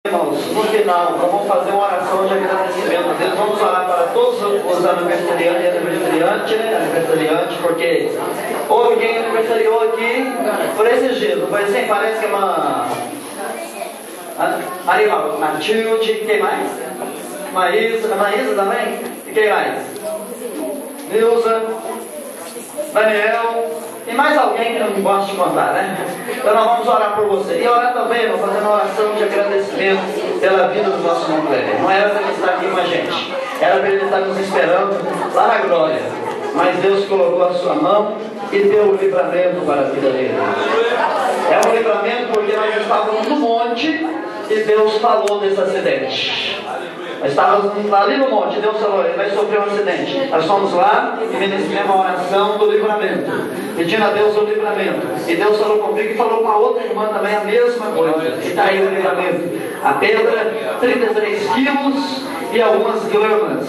Irmãos, no final, nós vamos fazer uma oração de agradecimento a Deus. Vamos orar para todos os aniversariantes, porque houve quem aniversariou aqui por esses dias. Não foi assim? Parece que é uma... Matilde, quem mais? Maísa também? E quem mais? Nilza, Daniel. Tem mais alguém que eu não gosto de contar, né? Então nós vamos orar por você. E orar também, vamos fazer uma oração de agradecimento pela vida do nosso irmão Cleber. Não era para ele estar aqui com a gente, era para ele estar nos esperando lá na glória. Mas Deus colocou a sua mão e deu o livramento para a vida dele. É um livramento porque nós estávamos no monte e Deus falou desse acidente. Nós estávamos ali no monte, Deus falou, ele vai sofrer um acidente. Nós fomos lá e ministramos a oração do livramento, pedindo a Deus o livramento. E Deus falou comigo e falou com a outra irmã também a mesma coisa. E está aí o livramento. A pedra, 33 quilos e algumas gramas.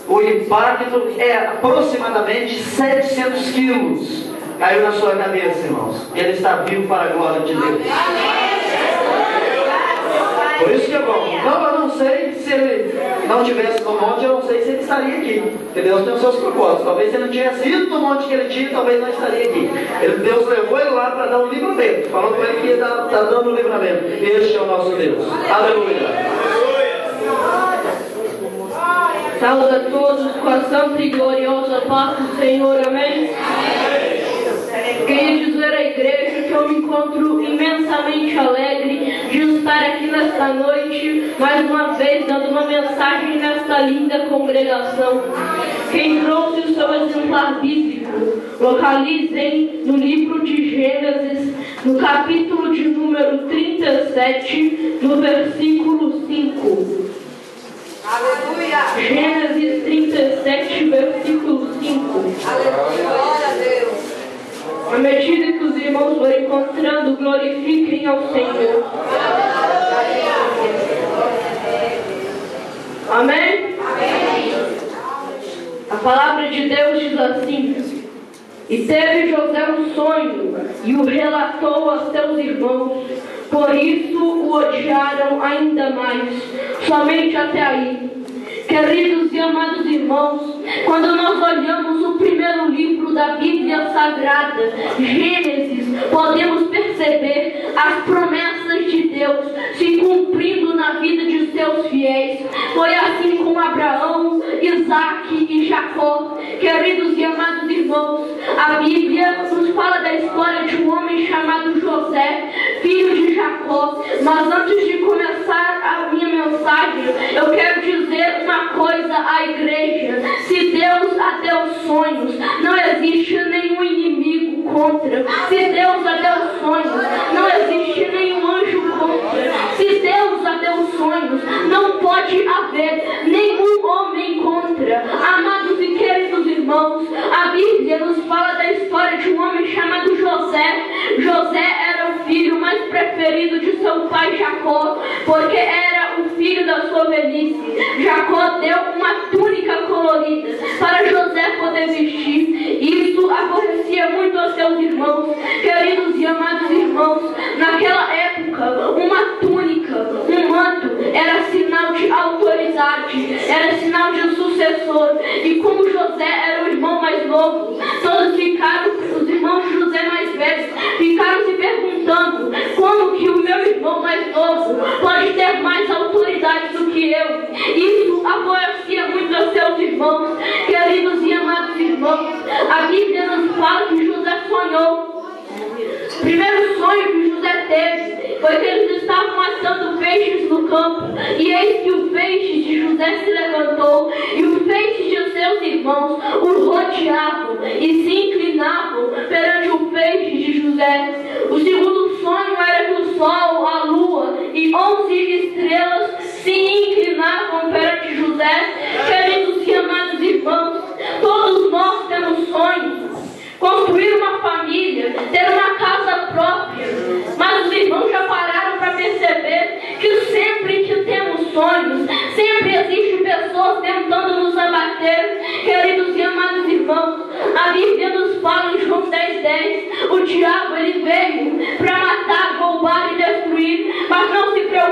O impacto é aproximadamente 700 quilos. Caiu na sua cabeça, irmãos. Ele está vivo para a glória de Deus. Por isso que é bom. Então eu não sei se ele não tivesse no monte, eu não sei se ele estaria aqui. Porque Deus tem os seus propósitos. Talvez se ele não tivesse ido no monte que ele tinha, talvez não estaria aqui. Deus levou ele lá para dar um livramento. Falou com ele que ia estar dando um livramento. Este é o nosso Deus. Aleluia. Saúde a todos com a santa e gloriosa paz do Senhor. Amém? Queria dizer à igreja que eu me encontro imensamente alegre de estar aqui nesta noite, mais uma vez dando uma mensagem nesta linda congregação. Quem trouxe o seu exemplar bíblico, localizem no livro de Gênesis, no capítulo de número 37, no versículo 5. Aleluia! Gênesis 37, versículo 5. Aleluia! Glória a Deus! À medida que os irmãos forem encontrando, glorifiquem ao Senhor. Amém? Amém? A palavra de Deus diz assim: e teve José um sonho, e o relatou a seus irmãos, por isso o odiaram ainda mais. Somente até aí. Queridos e amados irmãos, quando nós olhamos o primeiro livro da Bíblia Sagrada, Gênesis, podemos perceber as promessas de Deus se cumprindo na vida de seus fiéis. Foi assim com Abraão, Isaque e Jacó. Queridos e amados irmãos, a Bíblia nos fala da história de um homem chamado José, filho de Jacó. Mas antes de começar a minha mensagem, eu quero dizer uma coisa à igreja: se Deus a deu sonhos, não existe nenhum inimigo contra. Se Deus a deu sonhos, não existe nenhum anjo contra. Se Deus a deu sonhos, não pode haver nenhum homem contra. Amados e queridos irmãos, a Bíblia nos fala da história de um homem chamado José. José era o filho mais preferido de seu pai Jacó, porque era o filho da sua velhice. Jacó deu uma túnica colorida para José poder vestir. Isso aborrecia muito aos seus irmãos. Queridos e amados irmãos, naquela época, uma túnica, um manto, era sinal de autoridade, era sinal de sucessor. E como José era o irmão mais novo, todos ficaram, os irmãos de José mais velhos, ficaram se perguntando: como que o meu irmão mais novo pode ter mais autoridade do que eu? Isso aborrecia muito a seus irmãos. Queridos e amados irmãos, a Bíblia nos fala que José sonhou. O primeiro sonho que José teve foi que eles estavam assando peixes no campo, e eis que o feixe de José se levantou, e o feixe de seus irmãos o rodeavam e se inclinavam perante o feixe de José. O segundo sonho era que o sol, a lua e 11 estrelas se inclinavam perante José. Queridos e amados irmãos, todos nós temos sonhos. Construir uma família, ter uma casa própria. Mas os irmãos já pararam para perceber que sempre que temos sonhos, sempre existem pessoas tentando nos abater. Queridos e amados irmãos, a Bíblia nos fala em João 10:10, o diabo ele veio para matar, roubar e destruir. Mas não se preocupe.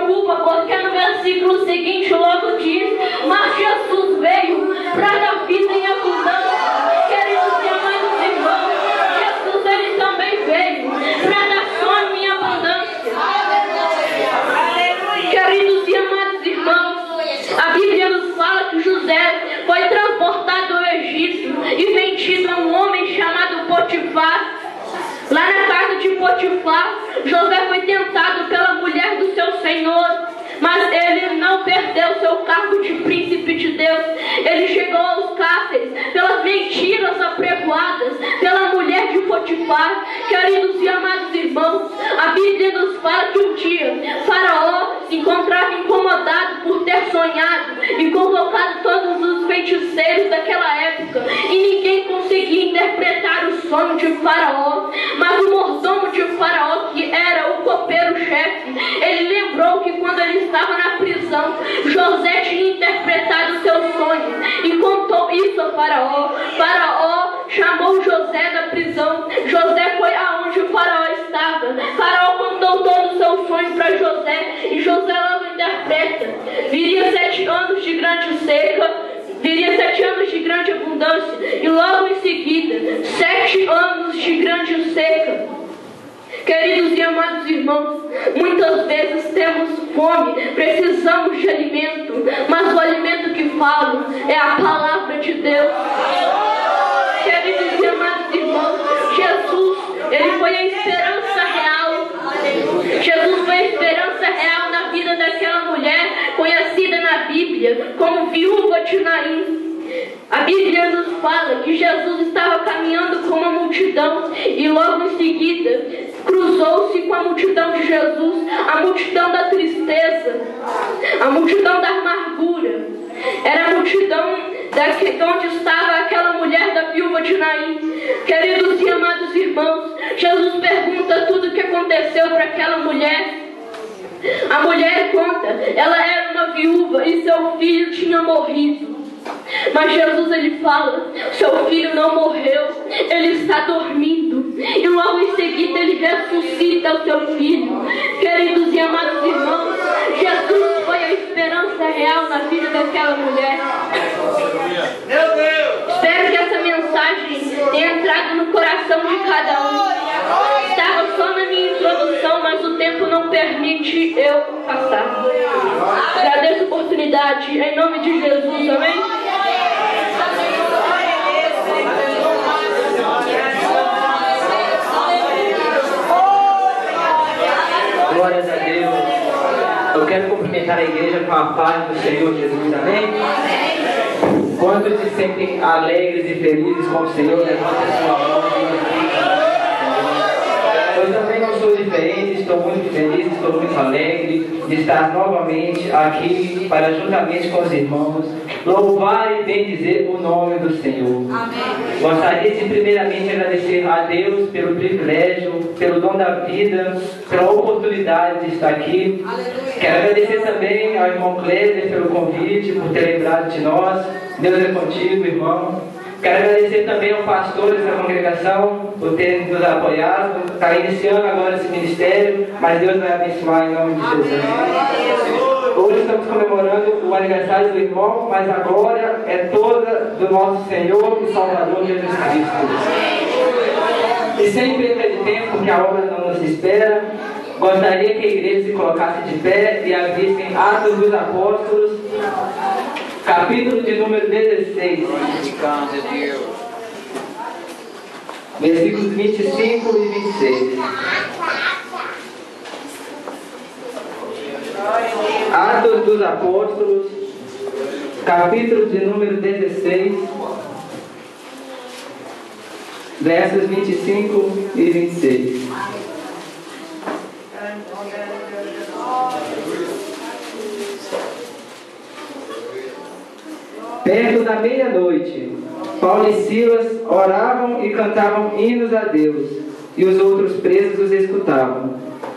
versículo seguinte logo diz: mas Jesus veio para dar vida em abundância. Queridos e amados irmãos, Jesus ele também veio para dar sono em abundância. Queridos e amados irmãos, a Bíblia nos fala que José foi transportado ao Egito e vendido a um homem chamado Potifar. Lá na casa de Potifar, José foi tentado pela mulher do seu senhor, mas ele não perdeu seu cargo de príncipe de Deus. Ele chegou aos cárceres pelas mentiras apregoadas pela mulher de Potifar. Queridos e amados irmãos, a Bíblia nos fala que um dia Faraó se encontrava incomodado por ter sonhado e convocado todos os feiticeiros daquela época, e ninguém conseguia interpretar o sonho de Faraó. Mas o mordomo de Faraó, que era o copeiro-chefe, ele lembrou que quando ele estava na prisão, José tinha interpretado o seu sonho e contou isso a Faraó. Faraó chamou José da prisão. José foi aonde o Faraó estava. Faraó contou todo o seu sonho para José, e José logo interpreta: viria 7 anos de grande seca, viria 7 anos de grande abundância, e logo em seguida 7 anos de grande seca. Queridos e amados irmãos, muitas vezes temos fome, precisamos de alimento, mas o alimento que falo é a palavra de Deus. Queridos e amados irmãos, Jesus, ele foi a esperança real. Jesus foi a esperança real na vida daquela mulher conhecida na Bíblia como viúva de Naim. A Bíblia nos fala que Jesus estava caminhando com uma multidão e logo em seguida cruzou-se com a multidão de Jesus, a multidão da tristeza, a multidão da amargura. Era a multidão onde estava aquela mulher da viúva de Naim. Queridos e amados irmãos, Jesus pergunta tudo o que aconteceu para aquela mulher. A mulher conta, ela era uma viúva e seu filho tinha morrido. Mas Jesus ele fala: seu filho não morreu, ele está dormindo. E logo em seguida ele ressuscita o seu filho. Queridos e amados irmãos, Jesus foi a esperança real na vida daquela mulher. Meu Deus! Espero que essa mensagem tenha entrado no coração de cada um. Estava só na minha introdução, mas o tempo não permite eu passar. Agradeço a oportunidade em nome de Jesus, amém? Glórias a Deus. Eu quero cumprimentar a igreja com a paz do Senhor Jesus, amém? Quantos se sentem alegres e felizes com o Senhor, levante a sua mão. Eu também não sou diferente, estou muito feliz, estou muito alegre de estar novamente aqui para, juntamente com os irmãos, louvar e bendizer o nome do Senhor. Amém. Gostaria de primeiramente agradecer a Deus pelo privilégio, pelo dom da vida, pela oportunidade de estar aqui. Aleluia. Quero agradecer também ao irmão Cléber pelo convite, por ter lembrado de nós. Deus é contigo, irmão. Quero agradecer também aos pastores da congregação por terem nos apoiado. Está iniciando agora esse ministério, mas Deus vai abençoar em nome de Jesus. Hoje estamos comemorando o aniversário do irmão, mas a glória é toda do nosso Senhor e Salvador Jesus Cristo. E sem perda de tempo, que a obra não nos espera, gostaria que a igreja se colocasse de pé e abrissem Atos dos Apóstolos, capítulo de número 16, versículos 25 e 26. Atos dos Apóstolos, capítulo de número 16, versos 25 e 26. Perto da meia-noite, Paulo e Silas oravam e cantavam hinos a Deus, e os outros presos os escutavam.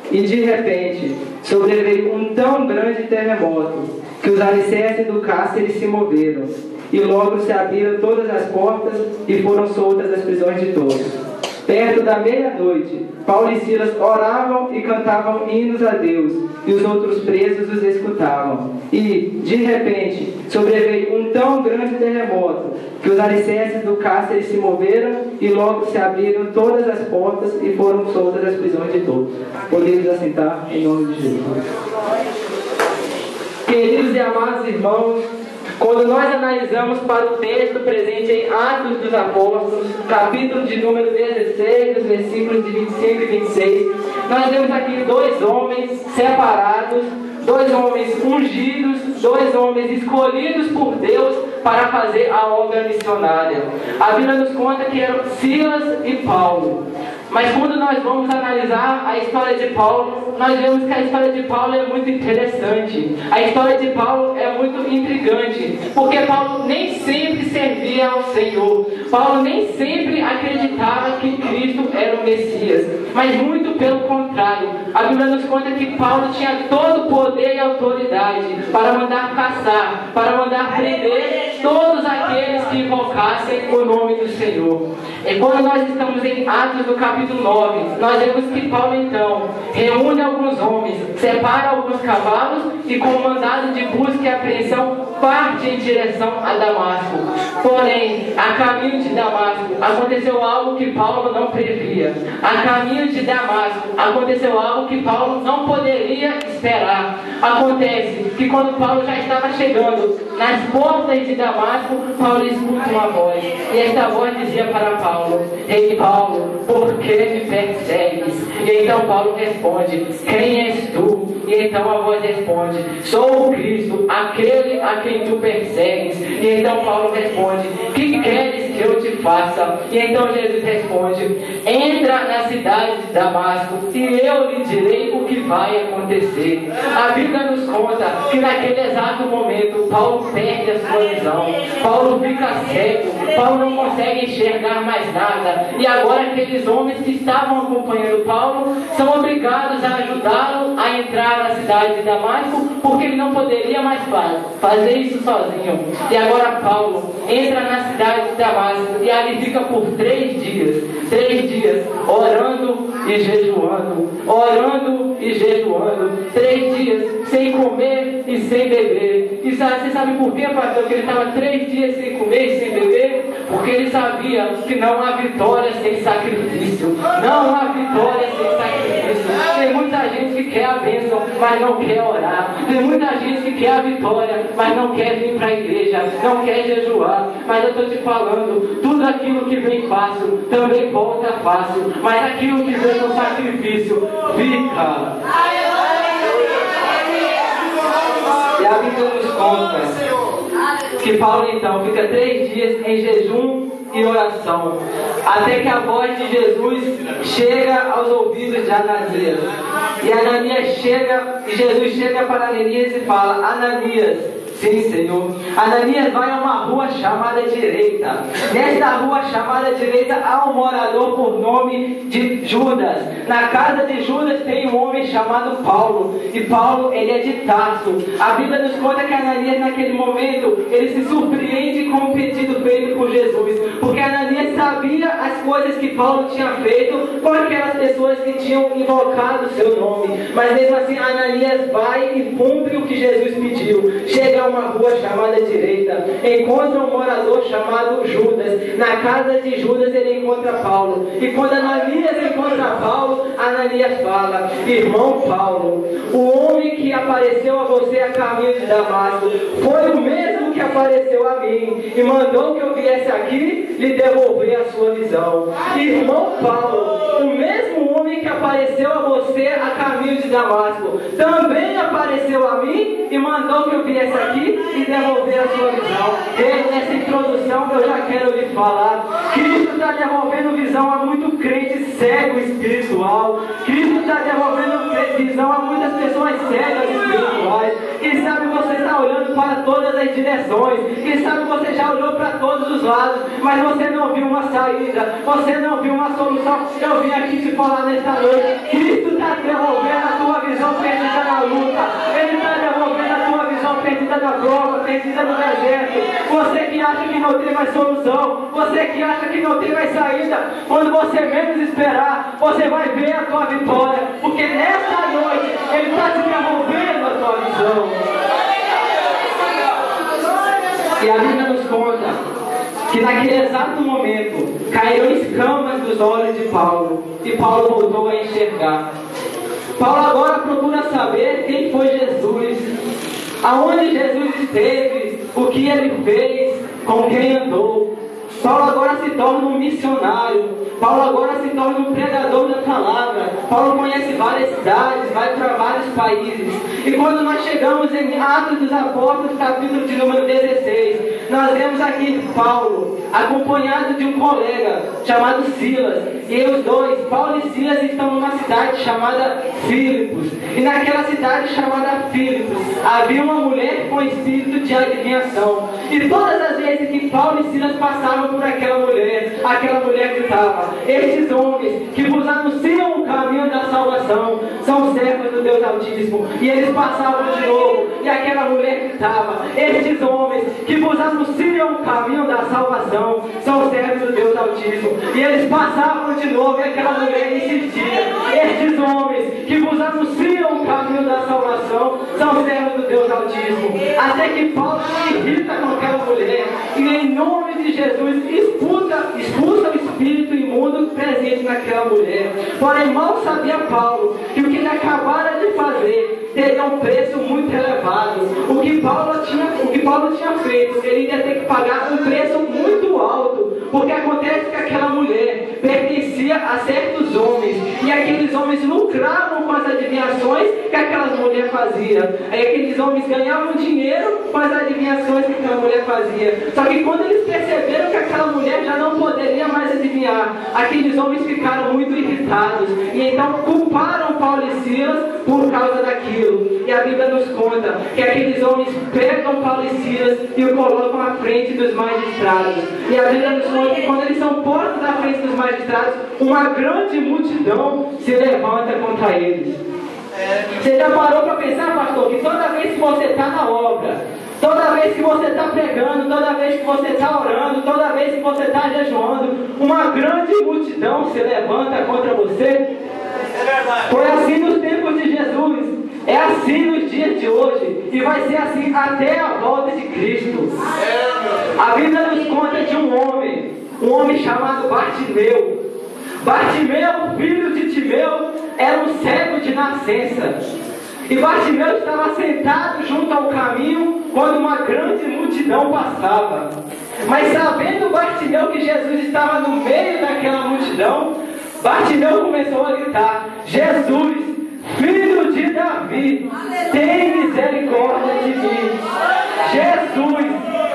E de repente, sobreveio um tão grande terremoto, que os alicerces do cárcere se moveram, e logo se abriram todas as portas e foram soltas as prisões de todos. Perto da meia-noite, Paulo e Silas oravam e cantavam hinos a Deus, e os outros presos os escutavam. E, de repente, sobreveio um tão grande terremoto, que os alicerces do cárcere se moveram, e logo se abriram todas as portas e foram soltas as prisões de todos. Podemos assentar em nome de Jesus. Queridos e amados irmãos, quando nós analisamos para o texto presente em Atos dos Apóstolos, capítulo de número 16, os versículos de 25 e 26, nós vemos aqui dois homens separados, dois homens ungidos, dois homens escolhidos por Deus para fazer a obra missionária. A Bíblia nos conta que eram Silas e Paulo. Mas quando nós vamos analisar a história de Paulo, nós vemos que a história de Paulo é muito interessante. A história de Paulo é muito intrigante, porque Paulo nem sempre servia ao Senhor. Paulo nem sempre acreditava que Cristo era o Messias, mas muito pelo contrário. A Bíblia nos conta que Paulo tinha todo o poder e autoridade para mandar caçar, para mandar prender todos aqueles que invocassem o nome do Senhor. E quando nós estamos em Atos do capítulo 9, nós vemos que Paulo então reúne alguns homens, separa alguns cavalos e com mandado de busca e apreensão parte em direção a Damasco. Porém, a caminho de Damasco aconteceu algo que Paulo não previa. A caminho de Damasco aconteceu algo que Paulo não poderia esperar. Acontece que quando Paulo já estava chegando nas portas de Damasco, Paulo escuta uma voz. E esta voz dizia para Paulo: Ei Paulo, por que me persegues? E então Paulo responde: Quem és tu? E então a voz responde: Sou o Cristo, aquele a quem tu persegues. E então Paulo responde: Que queres que eu te faça? E então Jesus responde: Entra na cidade de Damasco e eu lhe direi o que vai acontecer. A Bíblia nos conta que naquele exato momento Paulo perde a sua visão. Paulo fica cego. Paulo não consegue enxergar mais nada. E agora aqueles homens que estavam acompanhando Paulo são obrigados a ajudá-lo a entrar na cidade de Damasco, porque ele não poderia mais fazer isso sozinho. E agora Paulo entra na cidade de Damasco e ali fica por 3 dias. 3 dias orando e jejuando, orando e jejuando. 3 dias sem comer e sem beber. E você sabe por quê, pastor? Que ele estava 3 dias sem comer e sem beber? Porque ele sabia que não há vitória sem sacrifício. Não há vitória sem sacrifício. Tem muita gente que quer a bênção, mas não quer orar. Tem muita gente que quer a vitória, mas não quer vir para a igreja, não quer jejuar. Mas eu estou te falando, tudo aquilo que vem fácil, também volta fácil. Mas aquilo que vem com sacrifício, fica. E a Bíblia nos conta que Paulo então fica 3 dias em jejum e oração, até que a voz de Jesus chega aos ouvidos de Ananias. E Ananias chega, e Jesus chega para Ananias e fala: Ananias. Sim, Senhor. Ananias vai a uma rua chamada Direita. Nesta rua chamada Direita há um morador por nome de Judas. Na casa de Judas tem um homem chamado Paulo. E Paulo, ele é de Tarso. A Bíblia nos conta que Ananias, naquele momento, ele se surpreende com o pedido feito por Jesus. Porque Ananias sabia as coisas que Paulo tinha feito com aquelas pessoas que tinham invocado o seu nome. Mas mesmo assim, Ananias vai e cumpre o que Jesus pediu. Chega a uma rua chamada Direita, encontra um morador chamado Judas. Na casa de Judas ele encontra Paulo. E quando Ananias encontra Paulo, Ananias fala: Irmão Paulo, o homem que apareceu a você a caminho de Damasco foi o mesmo que apareceu a mim e mandou que eu viesse aqui lhe devolver a sua visão. Irmão Paulo, o mesmo homem que apareceu a você a caminho de Damasco também apareceu a mim e mandou que eu viesse aqui e devolver a sua visão. E nessa introdução eu já quero lhe falar: Cristo está devolvendo visão a muito crente cego espiritual. Cristo está devolvendo visão a muitas pessoas cegas espirituais. Quem sabe você está olhando para todas as direções. Quem sabe você já olhou para todos os lados, mas você não viu uma saída, você não viu uma solução. Eu vim aqui te falar nesta noite: Cristo está devolvendo a tua visão perdida na luta. Ele está devolvendo a tua visão perdida na na prova, perdida no deserto, você que acha que não tem mais solução, você que acha que não tem mais saída, quando você menos esperar, você vai ver a tua vitória, porque nesta noite Ele está te devolvendo a tua visão. E a Bíblia nos conta que naquele exato momento caíram escamas dos olhos de Paulo e Paulo voltou a enxergar. Paulo agora procura saber quem foi Jesus, aonde Jesus esteve, o que ele fez, com quem andou. Paulo agora se torna um missionário. Paulo agora se torna um pregador da palavra. Paulo conhece várias cidades, vai para vários países. E quando nós chegamos em Atos dos Apóstolos, capítulo de número 16, nós vemos aqui Paulo, acompanhado de um colega chamado Silas. E os dois, Paulo e Silas, estão numa cidade chamada Filipos. E naquela cidade chamada Filipos, havia uma mulher com espírito de adivinhação. E todas as vezes que Paulo e Silas passavam por aquela mulher gritava: estes homens que vos anunciam o caminho da salvação são servos do Deus Altíssimo. E eles passavam de novo, e aquela mulher gritava: estes homens que vos anunciam o caminho da salvação são servos do Deus Altíssimo. E eles passavam de novo, e aquela mulher insistia: estes homens que vos anunciam o caminho da salvação são servos do Deus Altíssimo. Até que Paulo se irrita com aquela mulher, e em nome de Jesus expulsa o espírito imundo presente naquela mulher. Porém, mal sabia Paulo que o que ele acabara de fazer teria um preço muito elevado. O que Paulo tinha feito, ele ia ter que pagar um preço muito alto, porque acontece que aquela mulher pertencia a certos homens, e aqueles homens lucravam com as adivinhações que aquela mulher fazia. Aí aqueles homens ganhavam dinheiro com as adivinhações que aquela mulher fazia. Só que quando eles perceberam que aquela mulher já não poderia mais adivinhar, aqueles homens ficaram muito irritados, e então culparam Paulo e Silas por causa daquilo. E a Bíblia nos conta que aqueles homens pegam Paulo e Silas e o colocam à frente dos magistrados. E a Bíblia nos conta que quando eles são postos à frente dos magistrados, uma grande multidão se levanta contra eles. Você já parou para pensar, pastor, que toda vez que você está na obra, toda vez que você está pregando, toda vez que você está orando, toda vez que você está jejuando, uma grande multidão se levanta contra você? Foi assim nos tempos de Jesus, é assim nos dias de hoje, e vai ser assim até a volta de Cristo. A Bíblia nos conta de um homem chamado Bartimeu. Bartimeu, filho de Timeu, era um cego de nascença. E Bartimeu estava sentado junto ao caminho quando uma grande multidão passava. Mas sabendo Bartimeu que Jesus estava no meio daquela multidão, Bartimeu começou a gritar: Jesus, filho de Davi, tem misericórdia de mim. Jesus,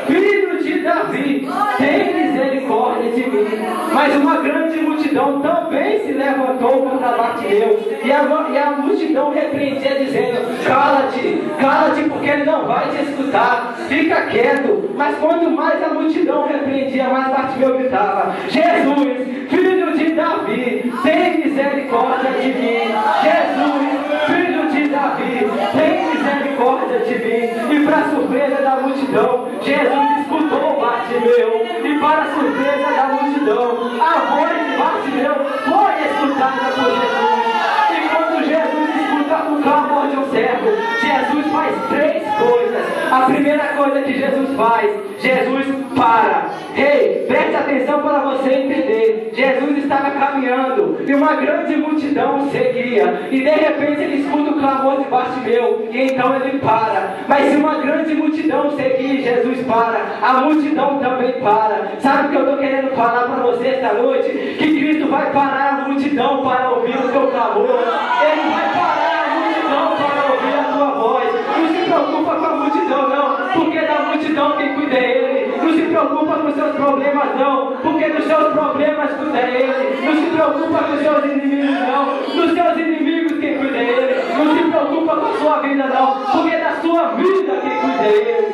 filho de Davi, tem misericórdia de mim. Mas uma grande multidão também se levantou contra Bartimeu, e a multidão repreendia, dizendo: cala-te, cala-te, porque ele não vai te escutar, fica quieto. Mas quanto mais a multidão repreendia, mais Bartimeu gritava: Jesus, filho de Davi, tem misericórdia de mim. Jesus, filho de Davi, tem misericórdia de mim. E para surpresa da multidão, Jesus escutou Bartimeu, e para surpresa da multidão, a voz de Bartimeu foi escutada por Jesus. E quando Jesus escuta o clamor de um servo, Jesus faz três coisas. A primeira coisa que Jesus faz, Jesus para. Ei, preste atenção para você entender. Jesus estava caminhando e uma grande multidão seguia, e de repente ele escuta o clamor de Bartimeu, e então ele para. Mas se uma grande multidão seguir, Jesus para, a multidão também para. Sabe o que eu estou querendo falar para você esta noite? Que Cristo vai parar a multidão para ouvir o seu clamor. Ele vai parar a multidão para ouvir a tua voz. Não se preocupa com a multidão não, porque da multidão quem cuida é Ele. Não se preocupa com os seus problemas não, porque dos seus problemas cuida é Ele. Não se preocupa com os seus inimigos não, dos seus inimigos quem cuida é Ele. Não se preocupa com a sua vida não, porque da sua vida quem cuida é Ele.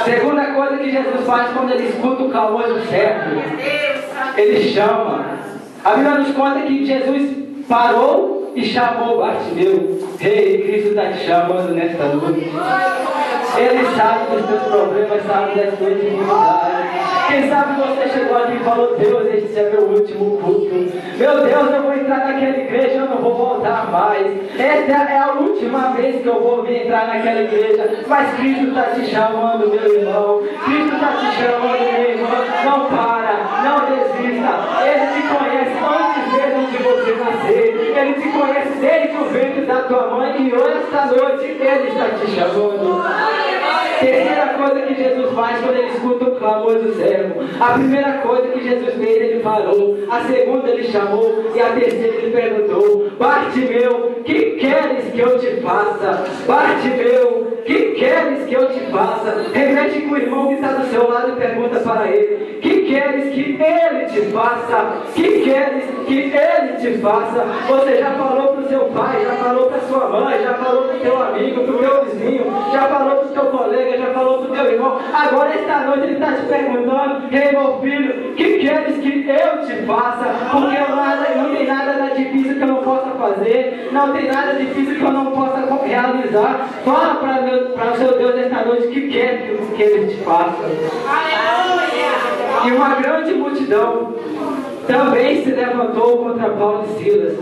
Segunda coisa que Jesus faz quando ele escuta o clamor do servo, ele chama. A Bíblia nos conta que Jesus parou e chamou Bartimeu. Rei, Cristo está te chamando nesta noite. Ele sabe dos teus problemas, sabe das tuas dificuldades. Quem sabe você chegou aqui e falou: Deus, este é meu último culto. Meu Deus, eu vou entrar naquela igreja, eu não vou voltar mais. Essa é a última vez que eu vou vir entrar naquela igreja. Mas Cristo está te chamando, meu irmão. Cristo está te chamando, minha irmã. Não para, não desista. Ele te conhece antes mesmo de você nascer. Ele te conhece desde o ventre da tua mãe. E hoje, esta noite, Ele está te chamando. Terceira coisa que Jesus faz quando Ele escuta o clamor do servo. A primeira coisa que Jesus fez, Ele falou. A segunda, Ele chamou. E a terceira, Ele perguntou: Bartimeu, que queres que eu te faça? Bartimeu, que queres que eu te faça? Remete com o irmão que está do seu lado e pergunta para ele: que queres que ele te faça? Que queres que ele te faça? Você já falou para o seu pai, já falou para sua mãe, já falou para o teu amigo, para o teu vizinho, já falou para o teu colega, já falou para o teu irmão. Agora esta noite ele está te perguntando: ei, meu filho, que queres que eu te faça? Porque não tem nada difícil que eu não possa fazer, não tem nada difícil que eu não possa realizar. Fala para o seu Deus esta noite: que quer que Ele te faça. E uma grande multidão também se levantou contra Paulo e Silas.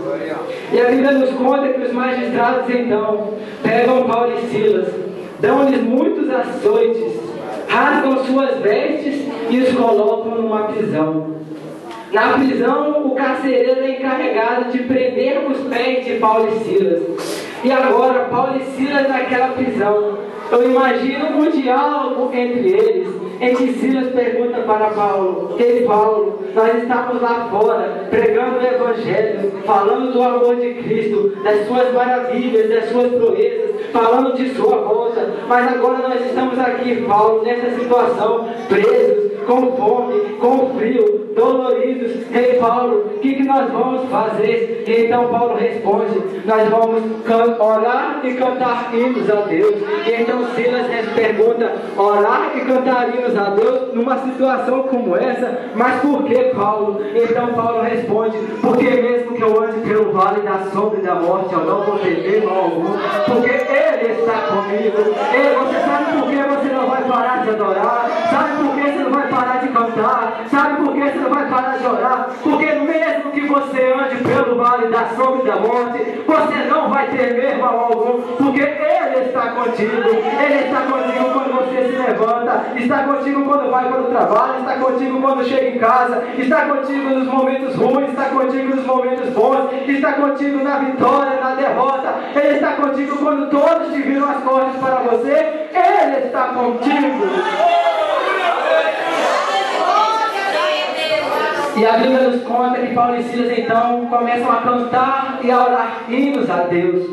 E a Bíblia nos conta que os magistrados então pegam Paulo e Silas, dão-lhes muitos açoites, rasgam suas vestes e os colocam numa prisão. Na prisão, o carcereiro é encarregado de prender os pés de Paulo e Silas. E agora, Paulo e Silas naquela prisão, eu imagino um diálogo entre eles, em que Silas pergunta para Paulo: ei, Paulo, nós estamos lá fora, pregando o Evangelho, falando do amor de Cristo, das suas maravilhas, das suas proezas, falando de sua volta, mas agora nós estamos aqui, Paulo, nessa situação, presos, com fome, com frio, doloridos. Ei, Paulo, o que nós vamos fazer? E então Paulo responde: nós vamos orar e cantar hinos a Deus. E então Silas pergunta: orar e cantar hinos a Deus numa situação como essa? Mas por que, Paulo? Então Paulo responde: porque mesmo que eu ande pelo vale da sombra e da morte, eu não vou temer mal algum, porque Ele está comigo. Ei, você sabe por que você não vai parar de adorar? Sabe por que você não vai parar de cantar? Sabe por que você não vai parar de orar? Porque mesmo que você ande pelo vale da sombra e da morte, você não vai temer mal algum, porque Ele está contigo. Ele está contigo quando você se levanta, está contigo quando vai para o trabalho, está contigo quando chega em casa, está contigo nos momentos ruins, está contigo nos momentos bons, está contigo na vitória, na derrota. Ele está contigo quando todos te viram as costas para você. Ele está contigo. E a Bíblia nos conta que Paulo e Silas então começam a cantar e a orar hinos a Deus.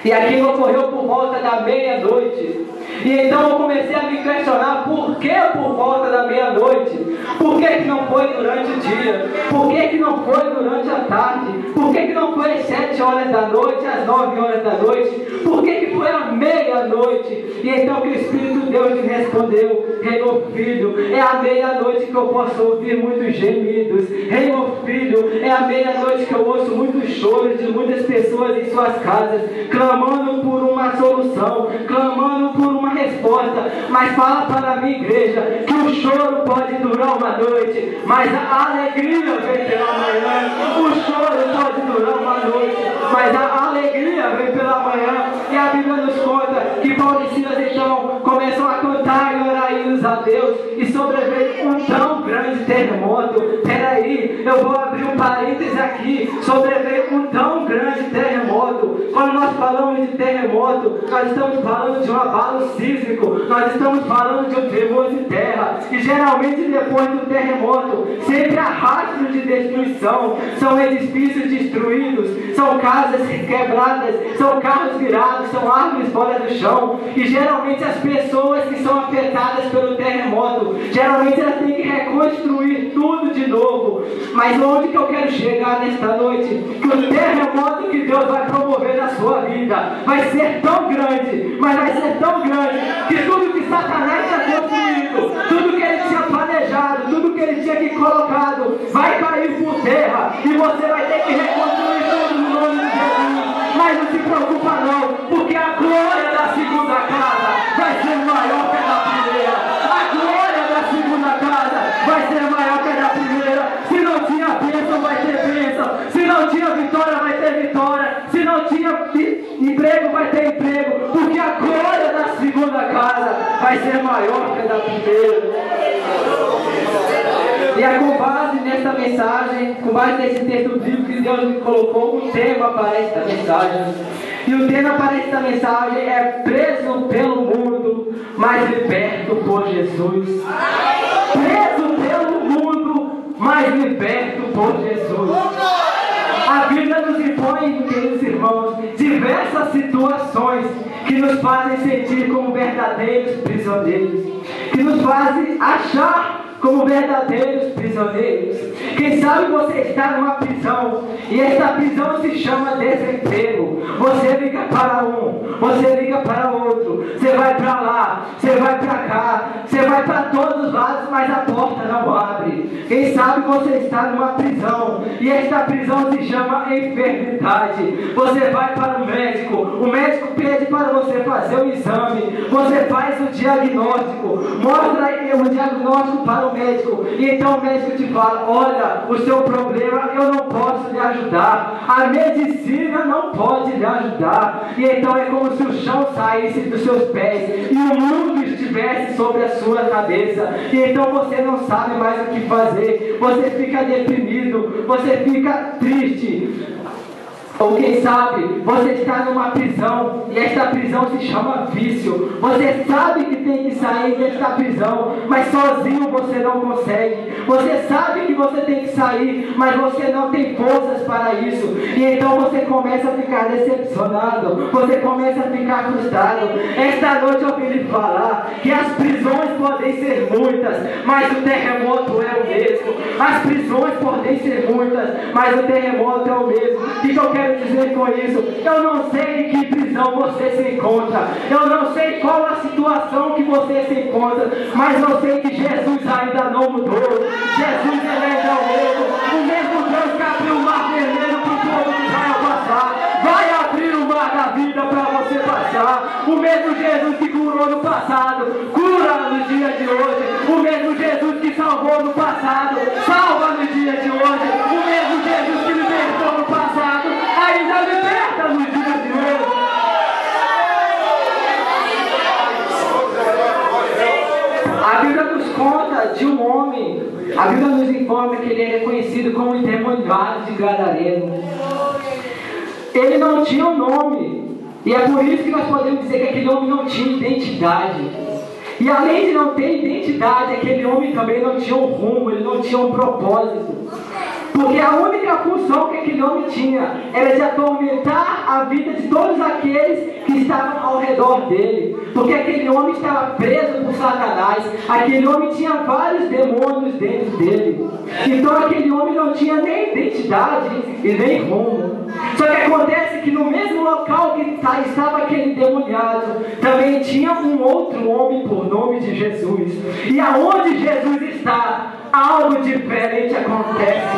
E aquilo ocorreu por volta da meia-noite. E então eu comecei a me questionar: por que por volta da meia-noite? Por que não foi durante o dia? Por que não foi durante a tarde? Por que não foi às 7 horas da noite, às 9 horas da noite? Por que foi à meia-noite? E então que o Espírito de Deus me respondeu: ei, meu filho, é à meia-noite que eu posso ouvir muitos gemidos. Ei, meu filho, é à meia-noite que eu ouço muitos choros de muitas pessoas em suas casas, clamando por uma solução, clamando por uma resposta. Mas fala para a minha igreja que o choro pode durar uma noite, mas a alegria vem pela manhã. O choro pode durar uma noite, mas a alegria vem pela manhã. E a Bíblia nos conta que Paulo e Silas então começam a cantar e orar hinos a Deus, e sobreveio um tão grande terremoto. Peraí, eu vou abrir um parêntese aqui. Sobreveio um tão grande terremoto. Quando nós falamos de terremoto, nós estamos falando de um abalo sísmico, nós estamos falando de um tremor de terra. E geralmente depois do terremoto sempre há rastros de destruição. São edifícios destruídos, são casas quebradas, são carros virados, são árvores fora do chão. E geralmente as pessoas que são afetadas pelo terremoto, geralmente elas têm que reconstruir tudo de novo. Mas onde que eu quero chegar nesta noite? Que o terremoto que Deus vai promover na sua vida vai ser tão grande, mas vai ser tão grande, que tudo que Satanás tinha construído, tudo que ele tinha planejado, tudo que ele tinha aqui colocado, vai cair por terra, e você vai ter que reconstruir tudo no nome de Jesus. Mas não se preocupa não, porque a glória da segunda casa vai ser maior que a da primeira. A glória da segunda casa vai ser maior que a da primeira. Se não tinha bênção, vai ter bênção. Se não tinha vitória, vai ter vitória. Se não tinha emprego, vai ter emprego. Porque a glória da segunda casa vai ser maior que a da primeira. E é com base nessa mensagem, com base nesse texto bíblico que Deus me colocou, um tema para esta mensagem. E o tema para esta mensagem é preso pelo mundo, mas liberto por Jesus. Preso pelo mundo, mas liberto por Jesus. A Bíblia nos impõe, queridos irmãos, diversas situações que nos fazem sentir como verdadeiros prisioneiros, que nos fazem achar como verdadeiros prisioneiros. Quem sabe você está numa prisão, e essa prisão se chama desemprego. Você liga para um, você liga para outro, você vai para lá, você vai para cá, você vai para todos os lados, mas a porta não abre. Quem sabe você está numa prisão, e esta prisão se chama enfermidade. Você vai para o médico pede para você fazer o exame, você faz o diagnóstico, mostra o diagnóstico para o médico, e então o médico te fala: olha, o seu problema eu não posso lhe ajudar, a medicina não pode lhe ajudar. E então é como se o chão saísse dos seus pés e o mundo estivesse sobre a sua cabeça, e então você não sabe mais o que fazer, você fica deprimido, você fica triste. Ou quem sabe, você está numa prisão, e esta prisão se chama vício. Você sabe que tem que sair desta prisão, mas sozinho você não consegue. Você sabe que você tem que sair, mas você não tem forças para isso. E então você começa a ficar decepcionado, você começa a ficar frustrado. Esta noite eu ouvi lhe falar que as prisões podem ser muitas, mas o terremoto é o mesmo. As prisões podem ser muitas, mas o terremoto é o mesmo. O que eu quero dizer com isso? Eu não sei em que prisão você se encontra, eu não sei qual a situação que você se encontra, mas eu sei que Jesus ainda não mudou. Jesus ele ainda é o mesmo Deus que abriu o mar vermelho para o povo de Israel passar, vai abrir o mar da vida para você passar. O mesmo Jesus que curou no passado, cura no dia de hoje. O mesmo Jesus que salvou no passado, salva no dia de hoje. O mesmo Jesus que libertou no passado, ainda liberta nos dias de hoje. A Bíblia nos conta de um homem, a Bíblia nos informa que ele é reconhecido como endemoniado de Gadareno. Ele não tinha um nome, e é por isso que nós podemos dizer que aquele homem não tinha identidade. E além de não ter identidade, aquele homem também não tinha um rumo, ele não tinha um propósito. Porque a única função que aquele homem tinha era de atormentar a vida de todos aqueles que estavam ao redor dele. Porque aquele homem estava preso por Satanás, aquele homem tinha vários demônios dentro dele. Então aquele homem não tinha nem identidade e nem rumo. Só que acontece que no mesmo local que estava aquele endemoniado, também tinha um outro homem por nome de Jesus. E aonde Jesus está, algo diferente acontece.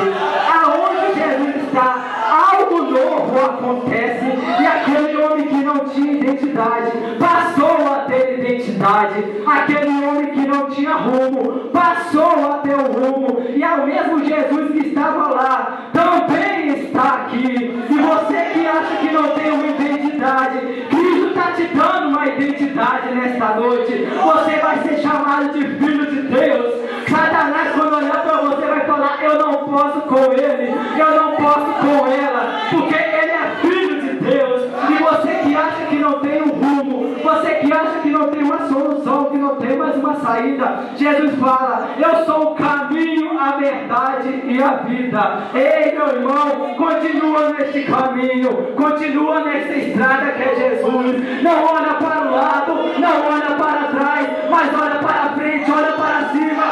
Aonde Jesus está, algo novo acontece. E aquele homem que não tinha identidade passou a ter identidade. Aquele homem que não tinha rumo passou a ter um rumo. E ao mesmo Jesus que estava lá também está aqui. E você que acha que não tem uma identidade, Cristo está te dando uma identidade nesta noite. Você vai ser chamado de filho de Deus. Satanás, quando olhar para você, vai falar: eu não posso com ele, eu não posso com ela, porque ele é filho de Deus. E você que acha que não tem um rumo, você que acha que não tem uma solução, que não tem mais uma saída, Jesus fala: eu sou o caminho, a verdade e a vida. Ei, meu irmão, continua neste caminho, continua nessa estrada que é Jesus. Não olha para o lado, não olha para trás, mas olha para frente, olha para cima,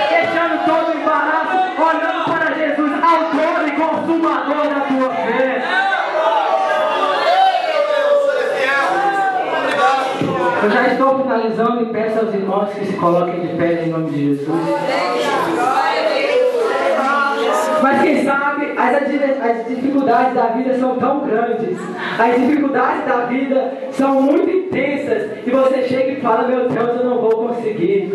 deixando todo o embaraço, olhando para Jesus, autor e consumador da tua fé. Eu já estou finalizando e peço aos irmãos que se coloquem de pé em nome de Jesus. Mas quem sabe as dificuldades da vida são tão grandes, as dificuldades da vida são muito intensas, e você chega e fala: meu Deus, eu não vou conseguir.